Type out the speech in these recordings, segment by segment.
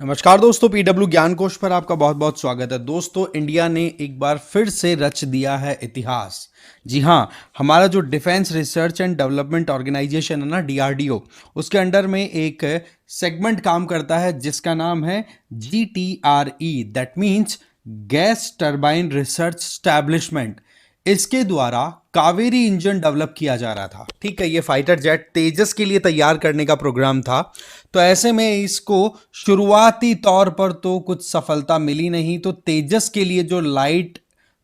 नमस्कार दोस्तों, पीडब्ल्यू ज्ञान कोश पर आपका बहुत बहुत स्वागत है। दोस्तों, इंडिया ने एक बार फिर से रच दिया है इतिहास। जी हाँ, हमारा जो defence research and development organisation है ना, डीआरडीओ, उसके अंडर में एक सेगमेंट काम करता है जिसका नाम है GTRE, that means gas turbine research establishment. इसके द्वारा कावेरी इंजन डेवलप किया जा रहा था। ठीक है, ये फाइटर जेट तेजस के लिए तैयार करने का प्रोग्राम था। तो ऐसे में इसको शुरुआती तौर पर तो कुछ सफलता मिली नहीं, तो तेजस के लिए जो लाइट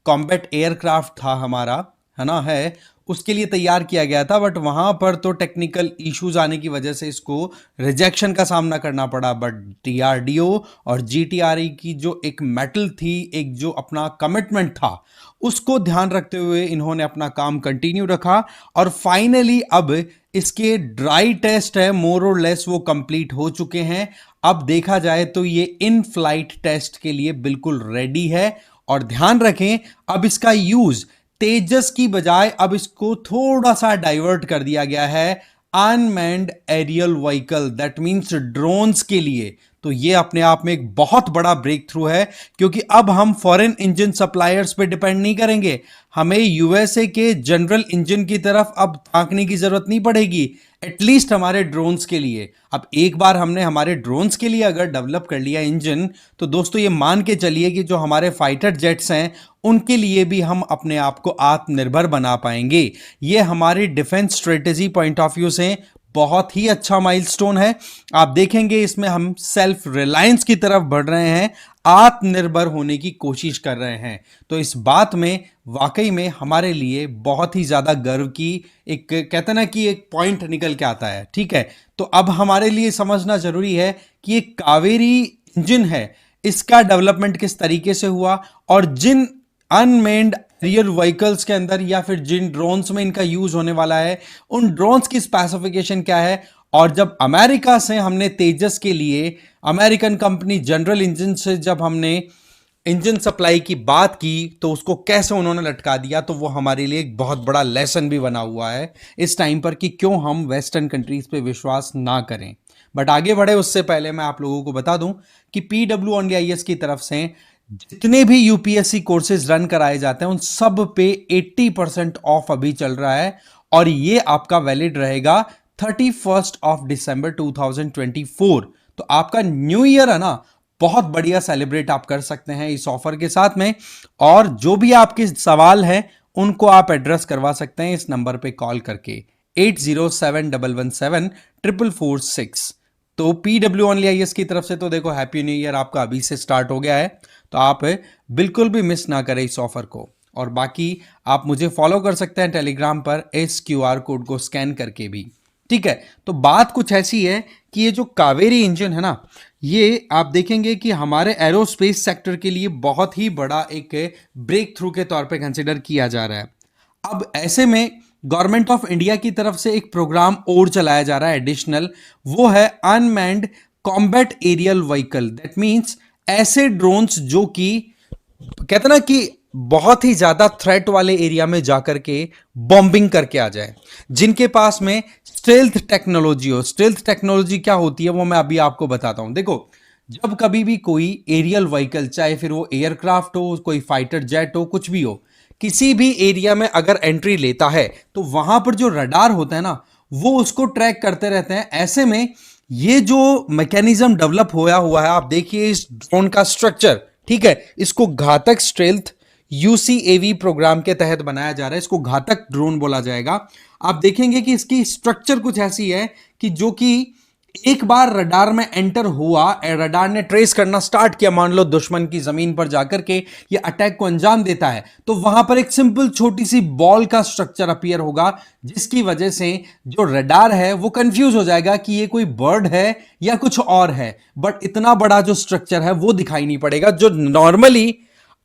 कॉम्बैट एयरक्राफ्ट था हमारा, है ना, उसके लिए तैयार किया गया था। बट वहां पर तो टेक्निकल इश्यूज आने की वजह से इसको रिजेक्शन का सामना करना पड़ा। बट डीआरडीओ और जीटीआरई की जो एक मेटल थी, एक जो अपना कमिटमेंट था, उसको ध्यान रखते हुए इन्होंने अपना काम कंटिन्यू रखा। और फाइनली अब इसके ड्राई टेस्ट है, मोर और लेस, वो कंप्लीट हो चुके हैं। अब देखा जाए तो ये इन फ्लाइट टेस्ट के लिए बिल्कुल रेडी है। और ध्यान रखें, अब इसका यूज तेजस की बजाय अब इसको थोड़ा सा डाइवर्ट कर दिया गया है unmanned aerial vehicle, that means drones के लिए। तो ये अपने आप में एक बहुत बड़ा ब्रेक थ्रू है, क्योंकि अब हम फॉरेन इंजन सप्लायर्स पे डिपेंड नहीं करेंगे। हमें यूएसए के जनरल इंजन की तरफ अब ताकने की जरूरत नहीं पड़ेगी, एटलीस्ट हमारे ड्रोन्स के लिए। अब एक बार हमने हमारे ड्रोन्स के लिए अगर डेवलप कर लिया इंजन, तो दोस्तों ये मान के चलिए कि जो हमारे फाइटर जेट्स हैं उनके लिए भी हम अपने आप को आत्मनिर्भर बना पाएंगे। ये हमारी defence strategy point of view से बहुत ही अच्छा माइलस्टोन है। आप देखेंगे इसमें हम सेल्फ रिलायंस की तरफ बढ़ रहे हैं, आत्मनिर्भर होने की कोशिश कर रहे हैं। तो इस बात में वाकई में हमारे लिए बहुत ही ज्यादा गर्व की एक, कहते ना कि एक पॉइंट निकल के आता है। ठीक है, तो अब हमारे लिए समझना जरूरी है कि ये कावेरी इंजन है, इसका डेवलपमेंट किस तरीके से हुआ, और जिन अनमेन्ड रियल व्हीकल्स के अंदर या फिर जिन ड्रोन्स में इनका यूज होने वाला है, उन ड्रोन्स की स्पेसिफिकेशन क्या है। और जब अमेरिका से हमने तेजस के लिए अमेरिकन कंपनी जनरल इंजन से जब हमने इंजन सप्लाई की बात की, तो उसको कैसे उन्होंने लटका दिया, तो वो हमारे लिए एक बहुत बड़ा लेसन भी बना हुआ है इस टाइम पर कि क्यों हम वेस्टर्न कंट्रीज पे विश्वास ना करें। बट आगे बढ़े उससे पहले मैं आप लोगों को बता दूं कि PWONDIS की तरफ से जितने भी यूपीएससी कोर्सेज रन कराए जाते हैं उन सब पे 80% ऑफ अभी चल रहा है। और ये आपका वैलिड रहेगा 31 दिसंबर 2024। तो आपका न्यू ईयर है ना, बहुत बढ़िया सेलिब्रेट आप कर सकते हैं इस ऑफर के साथ में। और जो भी आपके सवाल हैं उनको आप एड्रेस करवा सकते हैं इस नंबर पे कॉल करके 8071174446। तो PWONDIS की तरफ से तो देखो, हैप्पी न्यू ईयर आपका अभी से स्टार्ट हो गया है, तो आप बिल्कुल भी मिस ना करें इस ऑफर को। और बाकी आप मुझे फॉलो कर सकते हैं टेलीग्राम पर इस QR कोड को स्कैन करके भी। ठीक है, तो बात कुछ ऐसी है कि ये जो कावेरी इंजन है ना, ये आप देखेंगे कि हमारे एरोस्पेस सेक्टर के लिए बहुत ही बड़ा एक ब्रेक थ्रू के तौर पे कंसिडर किया जा रहा है। अब ऐसे में गवर्नमेंट ऑफ इंडिया की तरफ से एक प्रोग्राम और चलाया जा रहा है एडिशनल, वो है unmanned combat aerial vehicle, that means ऐसे ड्रोन्स जो कि कहते ना कि बहुत ही ज्यादा थ्रेट वाले एरिया में जाकर के बॉम्बिंग करके आ जाए, जिनके पास में स्टेल्थ टेक्नोलॉजी हो। स्टेल्थ टेक्नोलॉजी क्या होती है वो मैं अभी आपको बताता हूं। देखो, जब कभी भी कोई एरियल व्हीकल, चाहे फिर वो एयरक्राफ्ट हो, कोई फाइटर जेट हो, कुछ भी हो, किसी भी एरिया में अगर एंट्री लेता है तो वहां पर जो रडार होता है ना, वो उसको ट्रैक करते रहते हैं। ऐसे में ये जो मैकेनिज्म डेवलप होया हुआ है, आप देखिए इस ड्रोन का स्ट्रक्चर। ठीक है, इसको घातक स्ट्रेल्थ UCAV प्रोग्राम के तहत बनाया जा रहा है, इसको घातक ड्रोन बोला जाएगा। आप देखेंगे कि इसकी स्ट्रक्चर कुछ ऐसी है कि जो कि एक बार रडार में एंटर हुआ, रडार ने ट्रेस करना स्टार्ट किया, मान लो दुश्मन की जमीन पर जाकर के ये अटैक को अंजाम देता है, तो वहां पर एक सिंपल छोटी सी बॉल का स्ट्रक्चर अपीयर होगा, जिसकी वजह से जो रडार है वो कंफ्यूज हो जाएगा कि ये कोई बर्ड है या कुछ और है। बट इतना बड़ा जो स्ट्रक्चर है वो दिखाई नहीं पड़ेगा, जो नॉर्मली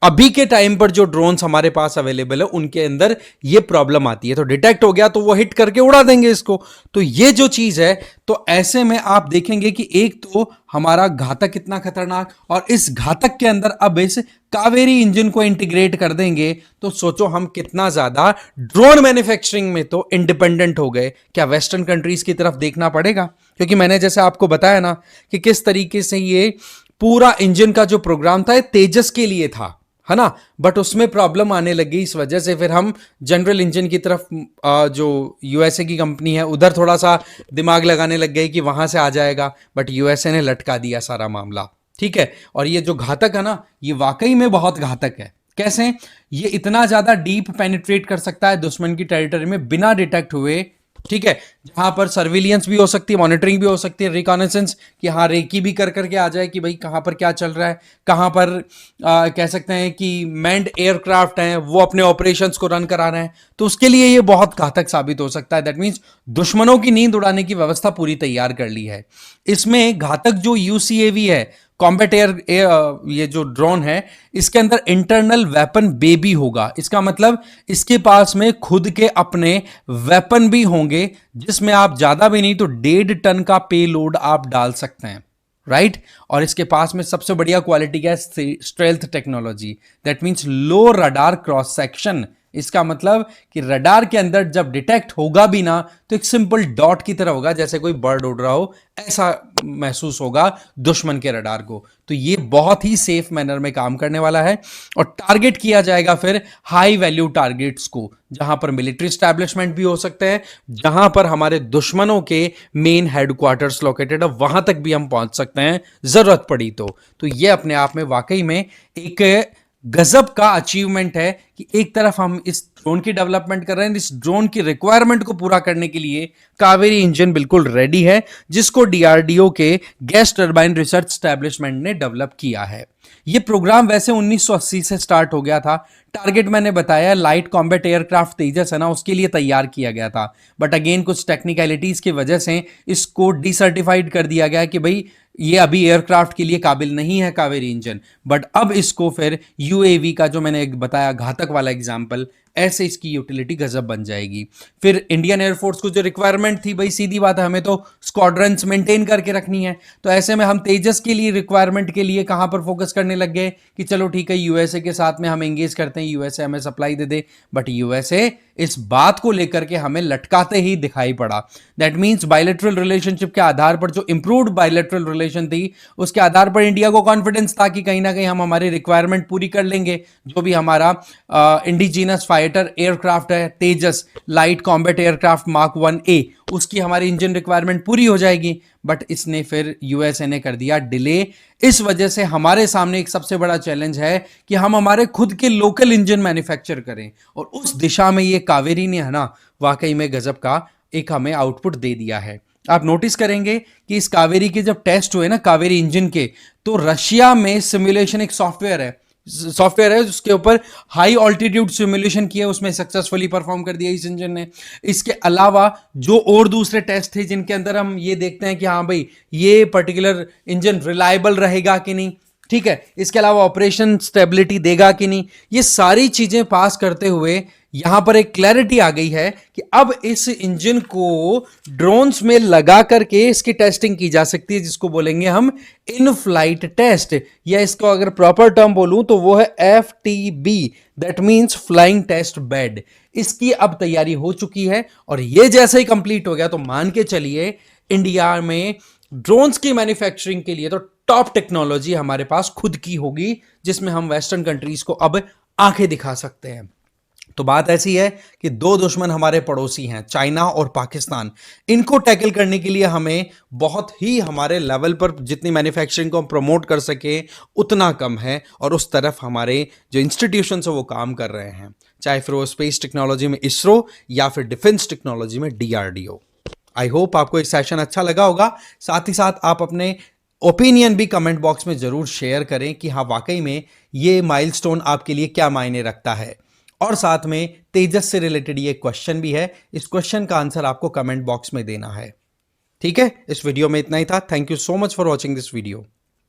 अभी के टाइम पर जो ड्रोन्स हमारे पास अवेलेबल है उनके अंदर ये प्रॉब्लम आती है। तो डिटेक्ट हो गया तो वो हिट करके उड़ा देंगे इसको। तो ये जो चीज है, तो ऐसे में आप देखेंगे कि एक तो हमारा घातक कितना खतरनाक, और इस घातक के अंदर अब इस कावेरी इंजन को इंटीग्रेट कर देंगे, तो सोचो हम कितना ज्यादा ड्रोन मैन्युफैक्चरिंग में तो इंडिपेंडेंट हो गए। क्या वेस्टर्न कंट्रीज की तरफ देखना पड़ेगा? क्योंकि मैंने जैसे आपको बताया ना कि किस तरीके से ये पूरा इंजन का जो प्रोग्राम था ये तेजस के लिए था, है ना, बट उसमें प्रॉब्लम आने लगी, इस वजह से फिर हम जनरल इंजन की तरफ जो यूएसए की कंपनी है उधर थोड़ा सा दिमाग लगाने लग गए कि वहां से आ जाएगा, बट यूएसए ने लटका दिया सारा मामला। ठीक है, और ये जो घातक है ना, ये वाकई में बहुत घातक है। कैसे? ये इतना ज्यादा डीप पेनिट्रेट कर सकता है दुश्मन की टेरिटरी में बिना डिटेक्ट हुए। ठीक है, जहां पर सर्विलियंस भी हो सकती है, मॉनिटरिंग भी हो सकती है, रिकॉनेसेंस कि हाँ रेकी भी कर करके आ जाए कि भाई कहां पर क्या चल रहा है, कहां पर कह सकते हैं कि मैंड एयरक्राफ्ट हैं वो अपने ऑपरेशंस को रन करा रहे हैं, तो उसके लिए ये बहुत घातक साबित हो सकता है। दैट मीन्स दुश्मनों की नींद उड़ाने की व्यवस्था पूरी तैयार कर ली है। इसमें घातक जो यूसीएवी है, कॉम्बैट ये जो ड्रोन है, इसके अंदर इंटरनल वेपन बेबी होगा। इसका मतलब इसके पास में खुद के अपने वेपन भी होंगे, जिसमें आप ज्यादा भी नहीं तो 1.5 टन का पेलोड आप डाल सकते हैं, राइट। और इसके पास में सबसे बढ़िया क्वालिटी का stealth technology, that means low radar cross section. इसका मतलब कि रडार के अंदर जब डिटेक्ट होगा भी ना तो एक सिंपल डॉट की तरह होगा, जैसे कोई बर्ड उड़ रहा हो ऐसा महसूस होगा दुश्मन के रडार को। तो ये बहुत ही सेफ मैनर में काम करने वाला है और टारगेट किया जाएगा फिर हाई वैल्यू टारगेट्स को, जहां पर मिलिट्री स्टैब्लिशमेंट भी हो सकते हैं, जहां पर हमारे दुश्मनों के मेन हेडक्वार्टर्स लोकेटेड है, वहां तक भी हम पहुंच सकते हैं जरूरत पड़ी तो ये अपने आप में वाकई में एक गजब का अचीवमेंट है कि एक तरफ हम इस ड्रोन की डेवलपमेंट कर रहे हैं, इस ड्रोन की रिक्वायरमेंट को पूरा करने के लिए कावेरी इंजन बिल्कुल रेडी है, जिसको डीआरडीओ के गैस टरबाइन रिसर्च स्टैब्लिशमेंट ने डेवलप किया है। ये प्रोग्राम वैसे 1980 से स्टार्ट हो गया था। टारगेट मैंने बताया लाइट कॉम्बैट एयरक्राफ्ट तेजस है ना, उसके लिए तैयार किया गया था, बट अगेन कुछ टेक्निकलिटीज की वजह से इसको डिसर्टिफाइड कर दिया गया कि भाई ये अभी एयरक्राफ्ट के लिए काबिल नहीं है कावेरी इंजन। बट अब इसको फिर यूएवी का जो मैंने एक बताया घातक वाला एग्जांपल, ऐसे इसकी यूटिलिटी गजब बन जाएगी। फिर इंडियन एयरफोर्स को जो रिक्वायरमेंट थी, भाई सीधी बात है, हमें तो स्क्वाड्रंस मेंटेन करके रखनी है, तो ऐसे में हम तेजस के लिए रिक्वायरमेंट के लिए कहां पर फोकस करने लग गए कि चलो ठीक है यूएसए के साथ में हम एंगेज करते हैं, यूएसए हमें supply they they. But USA इस बात को लेकर के हमें लटकाते ही दिखाई पड़ा। दैट मीन्स बायलैटरल रिलेशनशिप के आधार पर, जो इंप्रूव्ड बायलैटरल रिलेशन थी उसके आधार पर इंडिया को कॉन्फिडेंस था कि कहीं ना कहीं हम हमारी रिक्वायरमेंट पूरी कर लेंगे। जो भी हमारा इंडिजीनस फाइटर एयरक्राफ्ट है Tejas light combat aircraft mark 1A, उसकी हमारी इंजन रिक्वायरमेंट पूरी हो जाएगी। बट इसने फिर यूएसए ने कर दिया डिले। इस वजह से हमारे सामने एक सबसे बड़ा चैलेंज है कि हम हमारे खुद के लोकल इंजन मैन्युफैक्चर करें, और उस दिशा में ये कावेरी ने है ना वाकई में गजब का एक हमें आउटपुट दे दिया है। आप नोटिस करेंगे कि इस कावेरी के जब टेस्ट हुए ना कावेरी इंजन के, तो रशिया में सिमुलेशन एक सॉफ्टवेयर है जिसके ऊपर हाई ऑल्टीट्यूड सिमुलेशन किया, उसमें सक्सेसफुली परफॉर्म कर दिया इस इंजन ने। इसके अलावा जो और दूसरे टेस्ट थे जिनके अंदर हम ये देखते हैं कि हाँ भाई ये पर्टिकुलर इंजन रिलायबल रहेगा कि नहीं, ठीक है, इसके अलावा ऑपरेशन स्टेबिलिटी देगा कि नहीं, ये सारी चीजें पास करते हुए यहां पर एक क्लैरिटी आ गई है कि अब इस इंजन को ड्रोन्स में लगा करके इसकी टेस्टिंग की जा सकती है, जिसको बोलेंगे हम इन फ्लाइट टेस्ट, या इसको अगर प्रॉपर टर्म बोलूं तो वो है FTB, that means flying test bed. इसकी अब तैयारी हो चुकी है और ये जैसे ही कंप्लीट हो गया तो मान के चलिए इंडिया में ड्रोन्स की मैन्युफैक्चरिंग के लिए तो टॉप टेक्नोलॉजी हमारे पास खुद की होगी, जिसमें हम वेस्टर्न कंट्रीज को अब आंखें दिखा सकते हैं। तो बात ऐसी है कि दो दुश्मन हमारे पड़ोसी हैं, चाइना और पाकिस्तान। इनको टैकल करने के लिए हमें बहुत ही हमारे लेवल पर जितनी मैन्युफैक्चरिंग को हम प्रमोट कर सके उतना कम है, और उस तरफ हमारे जो इंस्टीट्यूशन है वो काम कर रहे हैं, चाहे फिर वो स्पेस टेक्नोलॉजी में इसरो या फिर डिफेंस टेक्नोलॉजी में DRDO। आई होप आपको एक सेशन अच्छा लगा होगा। साथ ही साथ आप अपने ओपिनियन भी कमेंट बॉक्स में जरूर शेयर करें कि हाँ वाकई में ये माइलस्टोन आपके लिए क्या मायने रखता है, और साथ में तेजस से रिलेटेड ये क्वेश्चन भी है, इस क्वेश्चन का आंसर आपको कमेंट बॉक्स में देना है। ठीक है, इस वीडियो में इतना ही था। Thank you so much for watching this video.